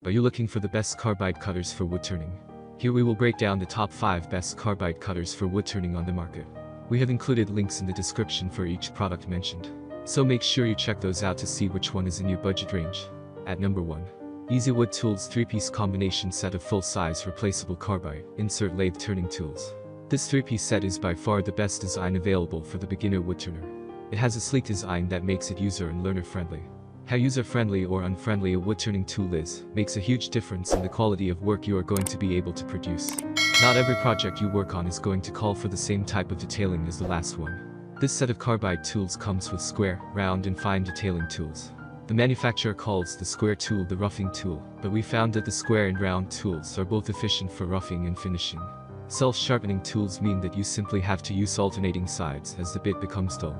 Are you looking for the best carbide cutters for wood turning? Here we will break down the top 5 best carbide cutters for wood turning on the market. We have included links in the description for each product mentioned, so make sure you check those out to see which one is in your budget range. At number 1. Easy Wood Tools 3-piece combination set of full-size replaceable carbide, insert lathe turning tools. This 3-piece set is by far the best design available for the beginner wood turner. It has a sleek design that makes it user and learner friendly. How user-friendly or unfriendly a wood-turning tool is, makes a huge difference in the quality of work you are going to be able to produce. Not every project you work on is going to call for the same type of detailing as the last one. This set of carbide tools comes with square, round and fine detailing tools. The manufacturer calls the square tool the roughing tool, but we found that the square and round tools are both efficient for roughing and finishing. Self-sharpening tools mean that you simply have to use alternating sides as the bit becomes dull.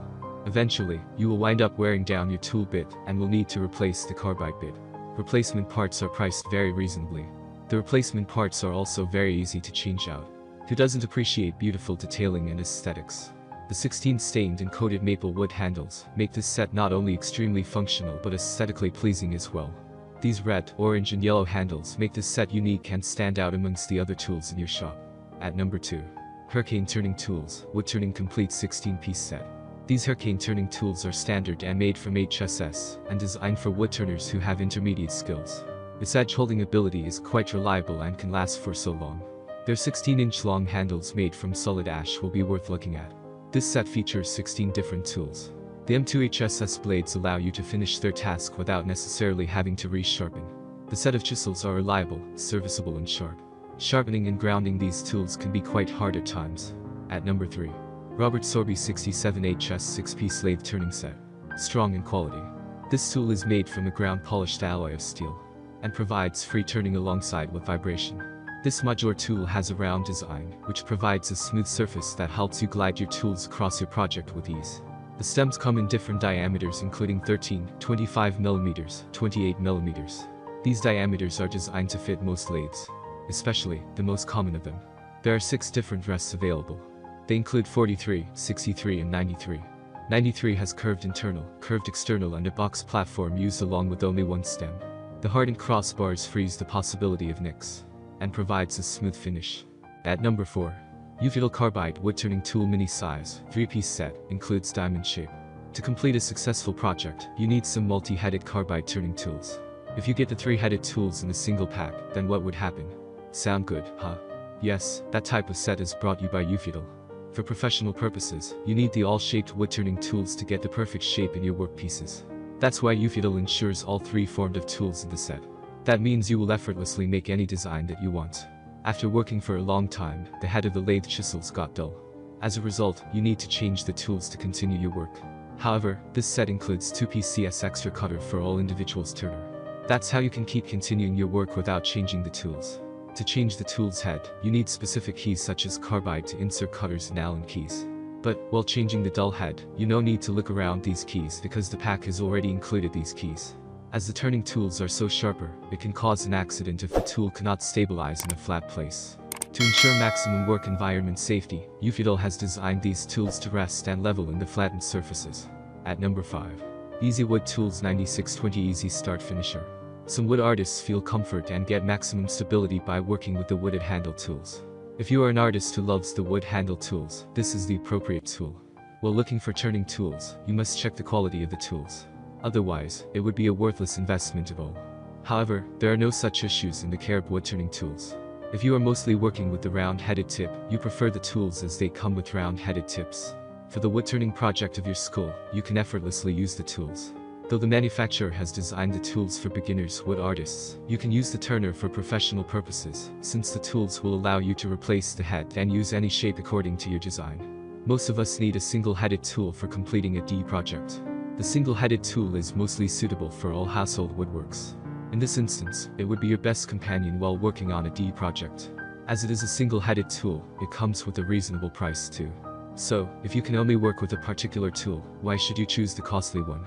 Eventually, you will wind up wearing down your tool bit and will need to replace the carbide bit. Replacement parts are priced very reasonably. The replacement parts are also very easy to change out. Who doesn't appreciate beautiful detailing and aesthetics? The 16 stained and coated maple wood handles make this set not only extremely functional but aesthetically pleasing as well. These red, orange and yellow handles make this set unique and stand out amongst the other tools in your shop. At number 2. Hurricane Turning Tools, Wood Turning Complete 16-piece set. These hurricane turning tools are standard and made from HSS, and designed for wood turners who have intermediate skills. Its edge-holding ability is quite reliable and can last for so long. Their 16-inch long handles made from solid ash will be worth looking at. This set features 16 different tools. The M2 HSS blades allow you to finish their task without necessarily having to resharpen. The set of chisels are reliable, serviceable and sharp. Sharpening and grounding these tools can be quite hard at times. At number 3. Sorby 67HS 6-piece lathe turning set. Strong in quality. This tool is made from a ground-polished alloy of steel, and provides free turning alongside with vibration. This modular tool has a round design, which provides a smooth surface that helps you glide your tools across your project with ease. The stems come in different diameters including 13, 25mm, 28mm. These diameters are designed to fit most lathes, especially the most common of them. There are 6 different rests available. They include 43, 63 and 93. 93 has curved internal, curved external and a box platform used along with only one stem. The hardened crossbars freeze the possibility of nicks, and provides a smooth finish. At number 4. Yufutol Carbide Wood Turning Tool Mini Size 3-piece set, includes diamond shape. To complete a successful project, you need some multi-headed carbide turning tools. If you get the 3-headed tools in a single pack, then what would happen? Sound good, huh? Yes, that type of set is brought you by Yufutol. For professional purposes, you need the all-shaped wood-turning tools to get the perfect shape in your workpieces. That's why Yufutol ensures all 3 formed of tools in the set. That means you will effortlessly make any design that you want. After working for a long time, the head of the lathe chisels got dull. As a result, you need to change the tools to continue your work. However, this set includes 2-piece CS extra cutter for all individuals turner. That's how you can keep continuing your work without changing the tools. To change the tool's head, you need specific keys such as carbide to insert cutters and Allen keys. But, while changing the dull head, you no need to look around these keys because the pack has already included these keys. As the turning tools are so sharper, it can cause an accident if the tool cannot stabilize in a flat place. To ensure maximum work environment safety, Yufutol has designed these tools to rest and level in the flattened surfaces. At number 5. Easy Wood Tools 9620 Easy Start Finisher. Some wood artists feel comfort and get maximum stability by working with the wooded handle tools. If you are an artist who loves the wood handle tools, this is the appropriate tool. While looking for turning tools, you must check the quality of the tools. Otherwise, it would be a worthless investment at all. However, there are no such issues in the Carb wood turning tools. If you are mostly working with the round-headed tip, you prefer the tools as they come with round-headed tips. For the wood turning project of your school, you can effortlessly use the tools. Though the manufacturer has designed the tools for beginners wood artists, you can use the turner for professional purposes, since the tools will allow you to replace the head and use any shape according to your design. Most of us need a single-headed tool for completing a D project. The single-headed tool is mostly suitable for all household woodworks. In this instance, it would be your best companion while working on a D project. As it is a single-headed tool, it comes with a reasonable price too. So, if you can only work with a particular tool, why should you choose the costly one?